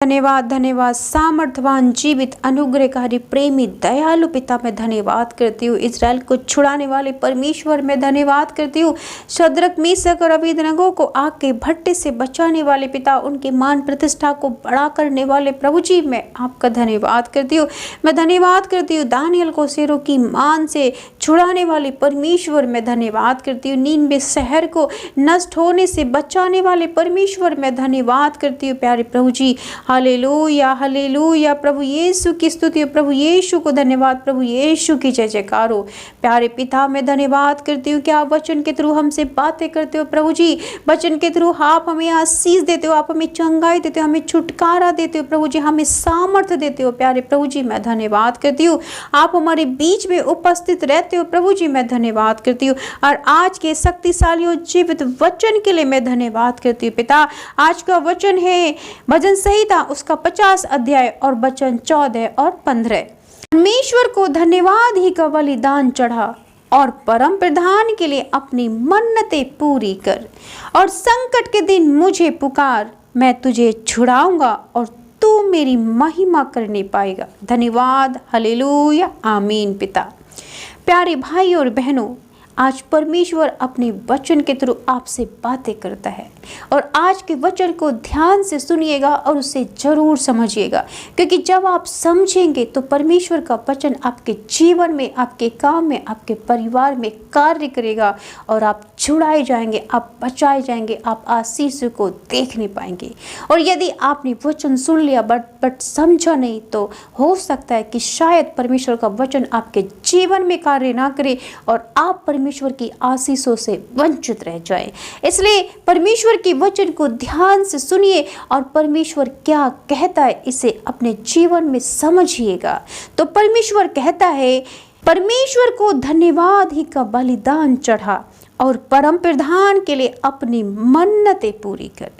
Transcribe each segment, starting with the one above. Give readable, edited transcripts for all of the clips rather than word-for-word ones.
धन्यवाद धन्यवाद। सामर्थ्यवान, जीवित, अनुग्रहकारी, प्रेमी, दयालु पिता मैं धन्यवाद करती हूँ। इजराइल को छुड़ाने वाले परमेश्वर मैं धन्यवाद करती हूँ। शद्रक, मेशक और अबेदनगो को आग के भट्टे से बचाने वाले पिता, उनके मान प्रतिष्ठा को बड़ा करने वाले प्रभु जी मैं आपका धन्यवाद करती हूँ। मैं धन्यवाद करती हूँ। दानियल को शेरों की मान से छुड़ाने वाले परमेश्वर मैं धन्यवाद करती हूँ। नीनवे शहर को नष्ट होने से बचाने वाले परमेश्वर मैं धन्यवाद करती हूँ। प्यारे प्रभु जी, हालेलुया हालेलुया। प्रभु यीशु की स्तुति हो, प्रभु यीशु को धन्यवाद, प्रभु यीशु की जय जयकार हो। प्यारे पिता मैं धन्यवाद करती हूँ कि आप वचन के थ्रू हमसे बातें करते हो प्रभु जी। वचन के थ्रू आप हमें आशीष देते हो, आप हमें चंगाई देते हो, हमें छुटकारा देते हो प्रभु जी, हमें सामर्थ्य देते हो। प्यारे प्रभु जी मैं धन्यवाद करती हूँ। आप हमारे बीच में उपस्थित रहते हो प्रभु जी, मैं धन्यवाद करती हूँ। और आज के शक्तिशाली और जीवित वचन के लिए मैं धन्यवाद करती हूँ पिता। आज का वचन है भजन संहिता उसका 50 अध्याय और वचन 14 और 15। परमेश्वर को धन्यवाद ही का बलिदान चढ़ा और परम प्रधान के लिए अपनी मन्नतें पूरी कर, और संकट के दिन मुझे पुकार, मैं तुझे छुड़ाऊंगा और तू मेरी महिमा करने पाएगा। धन्यवाद, हालेलुया, आमीन। पिता, प्यारे भाई और बहनों, आज परमेश्वर अपने वचन के थ्रू आपसे बातें करता है, और आज के वचन को ध्यान से सुनिएगा और उसे जरूर समझिएगा, क्योंकि जब आप समझेंगे तो परमेश्वर का वचन आपके जीवन में, आपके काम में, आपके परिवार में कार्य करेगा, और आप छुड़ाए जाएंगे, आप बचाए जाएंगे, आप आशीष को देख नहीं पाएंगे। और यदि आपने वचन सुन लिया बट समझा नहीं, तो हो सकता है कि शायद परमेश्वर का वचन आपके जीवन में कार्य ना करे और आप परमेश्वर की आशीषों से वंचित रह जाए। इसलिए परमेश्वर के वचन को ध्यान से सुनिए और परमेश्वर क्या कहता है इसे अपने जीवन में समझिएगा। तो परमेश्वर कहता है, परमेश्वर को धन्यवाद ही का बलिदान चढ़ा और परम प्रधान के लिए अपनी मन्नतें पूरी कर।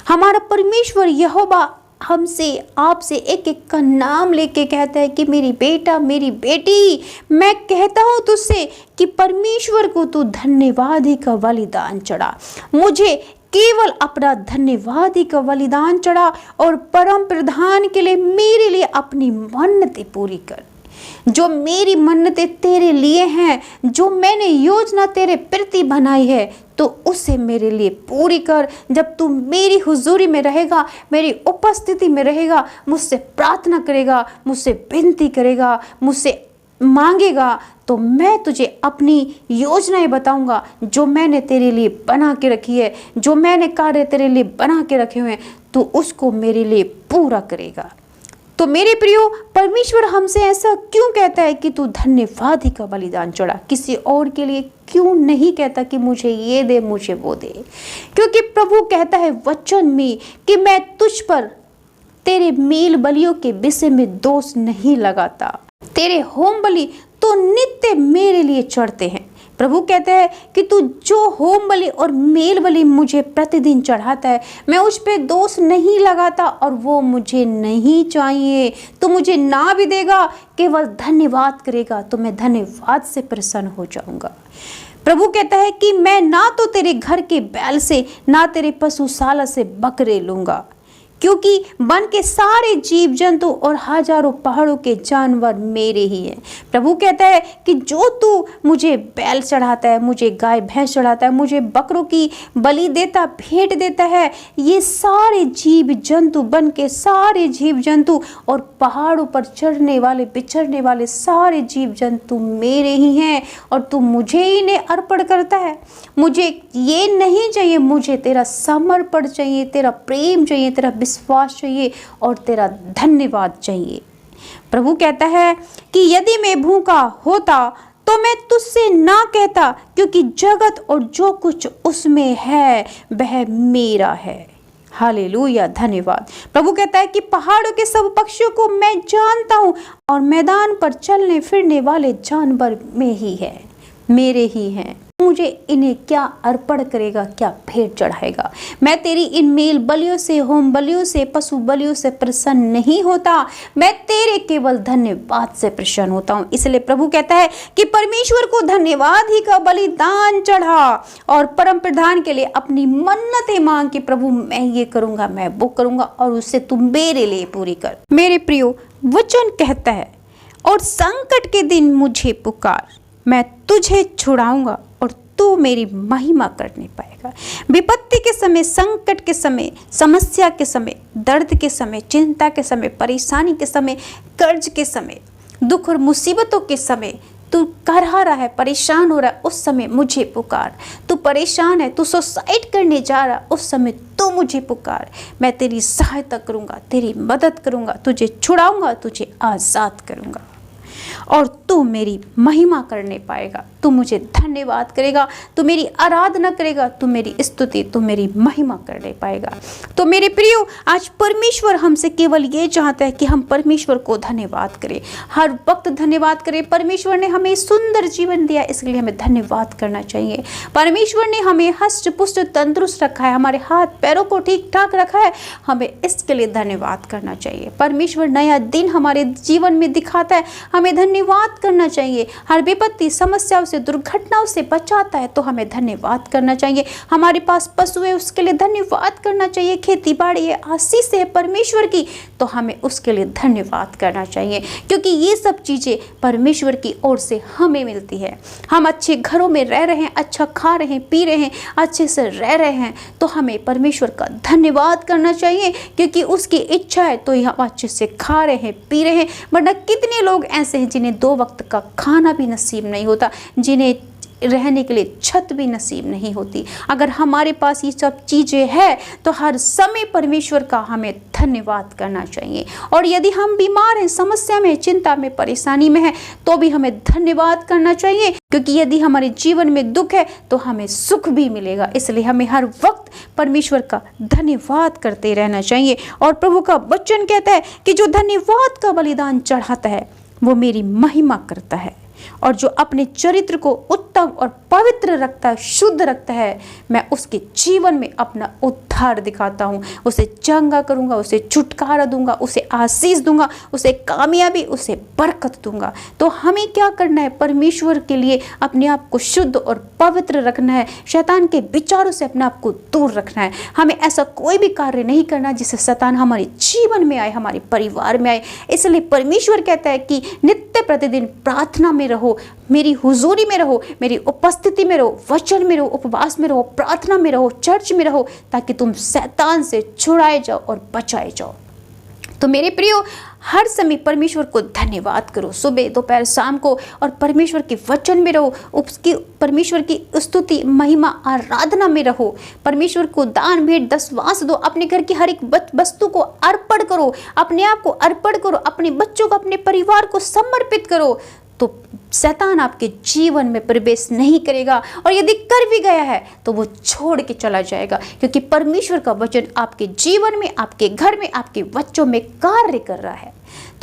हमारा परमेश्वर यहोवा हमसे, आपसे एक एक का नाम लेके कहता है कि मेरी बेटा, मेरी बेटी, मैं कहता हूँ तुझसे कि परमेश्वर को तू धन्यवाद ही का बलिदान चढ़ा। मुझे केवल अपना धन्यवाद ही का बलिदान चढ़ा और परम प्रधान के लिए मेरे लिए अपनी मन्नतें पूरी कर। जो मेरी मन्नतें तेरे लिए हैं, जो मैंने योजना तेरे प्रति बनाई है, तो उसे मेरे लिए पूरी कर। जब तू मेरी हुजूरी में रहेगा, मेरी उपस्थिति में रहेगा, मुझसे प्रार्थना करेगा, मुझसे विनती करेगा, मुझसे मांगेगा, तो मैं तुझे अपनी योजनाएं बताऊंगा जो मैंने तेरे लिए बना के रखी है, जो मैंने कार्य तेरे लिए बना के रखे हुए हैं, तो उसको मेरे लिए पूरा करेगा। तो मेरे प्रियो, परमेश्वर हमसे ऐसा क्यों कहता है कि तू धन्यवाद ही का बलिदान चढ़ा? किसी और के लिए क्यों नहीं कहता कि मुझे ये दे, मुझे वो दे? क्योंकि प्रभु कहता है वचन में कि मैं तुझ पर तेरे मेल बलियों के विषय में दोष नहीं लगाता। तेरे होम बलि तो नित्य मेरे लिए चढ़ते हैं। प्रभु कहते हैं कि तू जो होम बलि और मेल बलि मुझे प्रतिदिन चढ़ाता है, मैं उस पे दोष नहीं लगाता और वो मुझे नहीं चाहिए। तो मुझे ना भी देगा, केवल धन्यवाद करेगा, तो मैं धन्यवाद से प्रसन्न हो जाऊंगा। प्रभु कहता है कि मैं ना तो तेरे घर के बैल से, ना तेरे पशुशाला से बकरे लूंगा, क्योंकि वन के सारे जीव जंतु और हजारों पहाड़ों के जानवर मेरे ही हैं। प्रभु कहता है कि जो तू मुझे बैल चढ़ाता है, मुझे गाय भैंस चढ़ाता है, मुझे बकरों की बलि देता, भेंट देता है, ये सारे जीव जंतु, वन के सारे जीव जंतु और पहाड़ों पर चढ़ने वाले, बिचरने वाले सारे जीव जंतु मेरे ही हैं, और तू मुझे ही इन्हें अर्पण करता है। मुझे ये नहीं चाहिए, मुझे तेरा समर्पण चाहिए, तेरा प्रेम चाहिए, तेरा विश्वास चाहिए और तेरा धन्यवाद चाहिए। प्रभु कहता है कि यदि मैं भूखा होता तो मैं तुझसे ना कहता, क्योंकि जगत और जो कुछ उसमें है वह मेरा है। हालेलुया, धन्यवाद। प्रभु कहता है कि पहाड़ों के सब पक्षियों को मैं जानता हूँ, और मैदान पर चलने फिरने वाले जानवर में ही है, मेरे ही हैं। मुझे इन्हें क्या अर्पण करेगा, क्या भेंट चढ़ाएगा। मैं तेरी इन मेल बलियों से, होम बलियों से, पशु बलियों से प्रसन्न नहीं होता, मैं तेरे केवल धन्यवाद से प्रसन्न होता हूँ। इसलिए प्रभु कहता है कि परमेश्वर को धन्यवाद ही का बलिदान चढ़ा और परम प्रधान के लिए अपनी मन्नतें मांग कि प्रभु मैं ये करूंगा, मैं वो करूंगा, और उससे तुम मेरे लिए पूरी कर। मेरे प्रियो, वचन कहता है और संकट के दिन मुझे पुकार, मैं तुझे छुड़ाऊंगा और तू मेरी महिमा करने पाएगा। विपत्ति के समय, संकट के समय, समस्या के समय, दर्द के समय, चिंता के समय, परेशानी के समय, कर्ज के समय, दुख और मुसीबतों के समय तू करहा रहा है, परेशान हो रहा है, उस समय मुझे पुकार। तू परेशान है, तू सुसाइड करने जा रहा, उस समय तू मुझे पुकार। मैं तेरी सहायता करूंगा, तेरी मदद करूंगा, तुझे छुड़ाऊंगा, तुझे आज़ाद करूंगा और तू मेरी महिमा करने पाएगा। तू मुझे धन्यवाद करेगा, तू मेरी आराधना करेगा, तू मेरी स्तुति, तू मेरी महिमा करने पाएगा। तो मेरे प्रियो, आज परमेश्वर हमसे केवल ये चाहता है कि हम परमेश्वर को धन्यवाद करें, हर वक्त धन्यवाद करें। परमेश्वर ने हमें सुंदर जीवन दिया, इसके लिए हमें धन्यवाद करना चाहिए। परमेश्वर ने हमें हष्ट पुष्ट तंदुरुस्त रखा है, हमारे हाथ पैरों को ठीक ठाक रखा है, हमें इसके लिए धन्यवाद करना चाहिए। परमेश्वर नया दिन हमारे जीवन में दिखाता है, हमें धन्यवाद करना चाहिए। हर विपत्ति, समस्याओं से, दुर्घटनाओं से बचाता है तो हमें धन्यवाद करना चाहिए। हमारे पास पशु है, उसके लिए धन्यवाद करना चाहिए। खेती बाड़ी है, आशीष है परमेश्वर की, तो हमें उसके लिए धन्यवाद करना चाहिए, क्योंकि ये सब चीज़ें परमेश्वर की ओर से हमें मिलती है। हम अच्छे घरों में रह रहे हैं, अच्छा खा रहे हैं, पी रहे हैं, अच्छे से रह रहे हैं, तो हमें परमेश्वर का धन्यवाद करना चाहिए, क्योंकि उसकी इच्छा है तो हम अच्छे से खा रहे हैं, पी रहे हैं। वरना कितने लोग ऐसे हैं जिन्हें 2 वक्त का खाना भी नसीब नहीं होता, जिन्हें रहने के लिए छत भी नसीब नहीं होती। अगर हमारे पास ये सब चीज़ें हैं तो हर समय परमेश्वर का हमें धन्यवाद करना चाहिए। और यदि हम बीमार हैं, समस्या में, चिंता में, परेशानी में हैं, तो भी हमें धन्यवाद करना चाहिए, क्योंकि यदि हमारे जीवन में दुख है तो हमें सुख भी मिलेगा। इसलिए हमें हर वक्त परमेश्वर का धन्यवाद करते रहना चाहिए। और प्रभु का वचन कहता है कि जो धन्यवाद का बलिदान चढ़ाता है वो मेरी महिमा करता है, और जो अपने चरित्र को उत्तम और पवित्र रखता है, शुद्ध रखता है, मैं उसके जीवन में अपना उद्धार दिखाता हूँ, उसे चंगा करूँगा, उसे छुटकारा दूंगा, उसे आशीष दूंगा, उसे कामयाबी, उसे बरकत दूंगा। तो हमें क्या करना है? परमेश्वर के लिए अपने आप को शुद्ध और पवित्र रखना है, शैतान के विचारों से अपने आप को दूर रखना है। हमें ऐसा कोई भी कार्य नहीं करना जिससे शैतान हमारे जीवन में आए, हमारे परिवार में आए। इसलिए परमेश्वर कहता है कि नित्य प्रतिदिन प्रार्थना में रहो, मेरी हुजूरी में रहो, मेरी उपस्थिति में रहो, वचन में रहो, उपवास में रहो, प्रार्थना में रहो, चर्च में रहो, ताकि तुम शैतान से छुड़ाए जाओ और बचाए जाओ। तो मेरे प्रियो, हर समय परमेश्वर को धन्यवाद करो, सुबह, दोपहर, शाम को, और परमेश्वर के वचन में रहो, उसकी परमेश्वर की स्तुति, महिमा, आराधना में रहो। परमेश्वर को दान, भेंट, दशवांश दो, अपने घर की हर एक वस्तु को अर्पण करो, अपने आप को अर्पण करो, अपने बच्चों को, अपने परिवार को समर्पित करो, तो शैतान आपके जीवन में प्रवेश नहीं करेगा। और यदि कर भी गया है तो वो छोड़ के चला जाएगा, क्योंकि परमेश्वर का वचन आपके जीवन में, आपके घर में, आपके बच्चों में कार्य कर रहा है।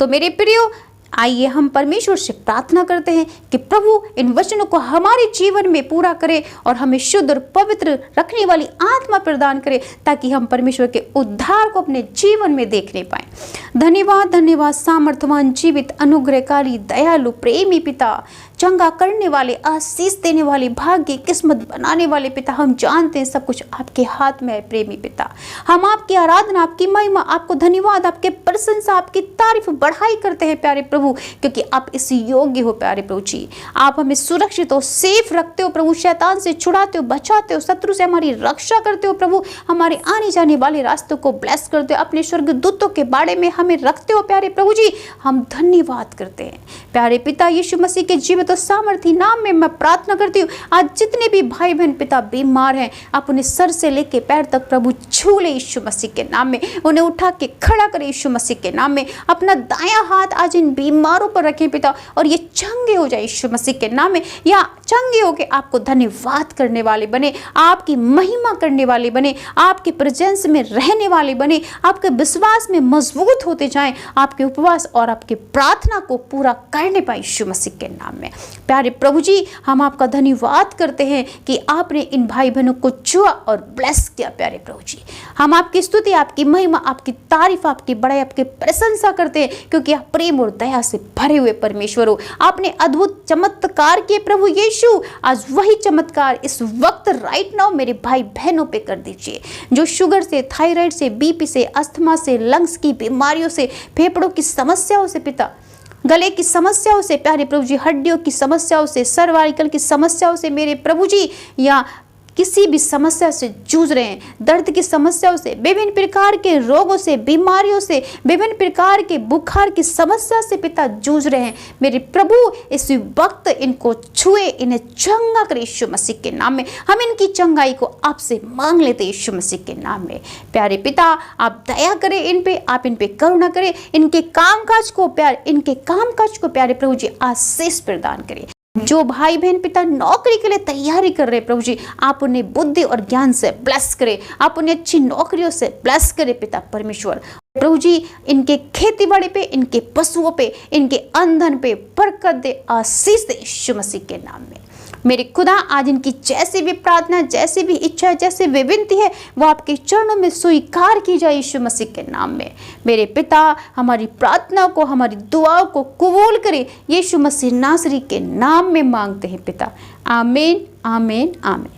तो मेरे प्रियो, आइए हम परमेश्वर से प्रार्थना करते हैं कि प्रभु इन वचनों को हमारे जीवन में पूरा करे और हमें शुद्ध और पवित्र रखने वाली आत्मा प्रदान करे, ताकि हम परमेश्वर के उद्धार को अपने जीवन में देखने पाएं। धन्यवाद, धन्यवाद सामर्थवान, जीवित, अनुग्रहकारी, दयालु, प्रेमी पिता, चंगा करने वाले, आशीष देने वाले, भाग्य, किस्मत बनाने वाले पिता, हम जानते हैं सब कुछ आपके हाथ में है। प्रेमी पिता, हम आपकी आराधना, आपकी महिमा, आपको धन्यवाद, आपके प्रशंसा, आपकी तारीफ, बढ़ाई करते हैं प्यारे प्रभु, क्योंकि आप इस योग्य हो प्यारे प्रभु जी। आप हमें सुरक्षित हो, सेफ रखते हो प्रभु, शैतान से छुड़ाते हो, बचाते हो, शत्रु से हमारी रक्षा करते हो प्रभु, हमारे आने जाने वाले रास्तों को ब्लेस करते हो, अपने स्वर्गदूतों के बारे में हमें रखते हो प्यारे प्रभु जी। हम धन्यवाद करते हैं प्यारे पिता, यीशु मसीह के जीवित तो सामर्थी नाम में मैं प्रार्थना करती हूँ। आज जितने भी भाई बहन पिता बीमार हैं, अपने सर से लेके पैर तक प्रभु छू ले यीशु मसीह के नाम में, उन्हें उठा के खड़ा करे यीशु मसीह के नाम में। अपना दायां हाथ आज इन बीमारों पर रखें पिता, और ये चंगे हो जाए यीशु मसीह के नाम में, या चंगे होके आपको धन्यवाद करने वाले बने, आपकी महिमा करने वाले बने, आपके प्रेजेंस में रहने वाले बने, आपके विश्वास में मजबूत होते जाएं, आपके उपवास और आपकी प्रार्थना को पूरा करने पाए यीशु मसीह के नाम में। प्यारे प्रभु जी, हम आपका धन्यवाद करते हैं कि आपने इन भाई बहनों को छुआ और ब्लेस किया। प्यारे प्रभु जी, हम आपकी स्तुति, आपकी महिमा, आपकी तारीफ, आपकी बड़ाई, आपकी प्रशंसा करते हैं, क्योंकि आप प्रेम और दया से भरे हुए परमेश्वर हो। आपने अद्भुत चमत्कार किए प्रभु यीशु। आज वही चमत्कार इस वक्त राइट नाउ मेरे भाई बहनों पे कर दीजिए, जो शुगर से, थायराइड से, बीपी से, अस्थमा से, लंग्स की बीमारियों से, फेफड़ों की समस्याओं से पिता, गले की समस्याओं से प्यारे प्रभु जी, हड्डियों की समस्याओं से, सर्वाइकल की समस्याओं से मेरे प्रभु जी, या किसी भी समस्या से जूझ रहे हैं, दर्द की समस्याओं से, विभिन्न प्रकार के रोगों से, बीमारियों से, विभिन्न प्रकार के बुखार की समस्या से पिता जूझ रहे हैं, मेरे प्रभु इस वक्त इनको छुए, इन्हें चंगा करे यीशु मसीह के नाम में। हम इनकी चंगाई को आपसे मांग लेते यीशु मसीह के नाम में। प्यारे पिता, आप दया करें इन पे, आप इन पे करुणा करें, इनके कामकाज को प्यारे प्रभु जी आशीष प्रदान करें। जो भाई बहन पिता नौकरी के लिए तैयारी कर रहे प्रभु जी, आप उन्हें बुद्धि और ज्ञान से ब्लेस करें, आप उन्हें अच्छी नौकरियों से ब्लेस करें पिता परमेश्वर। प्रभु जी, इनके खेती बाड़ी पे, इनके पशुओं पे, इनके अंधन पे बरकत दे, आशीष दे यीशु मसीह के नाम में। मेरे खुदा, आज इनकी जैसी भी प्रार्थना, जैसी भी इच्छा, जैसी भी विनती है, वो आपके चरणों में स्वीकार की जाए यीशु मसीह के नाम में। मेरे पिता, हमारी प्रार्थना को, हमारी दुआओं को कबूल करें, यीशु मसीह नासरी के नाम में मांगते हैं पिता। आमीन, आमीन, आमीन।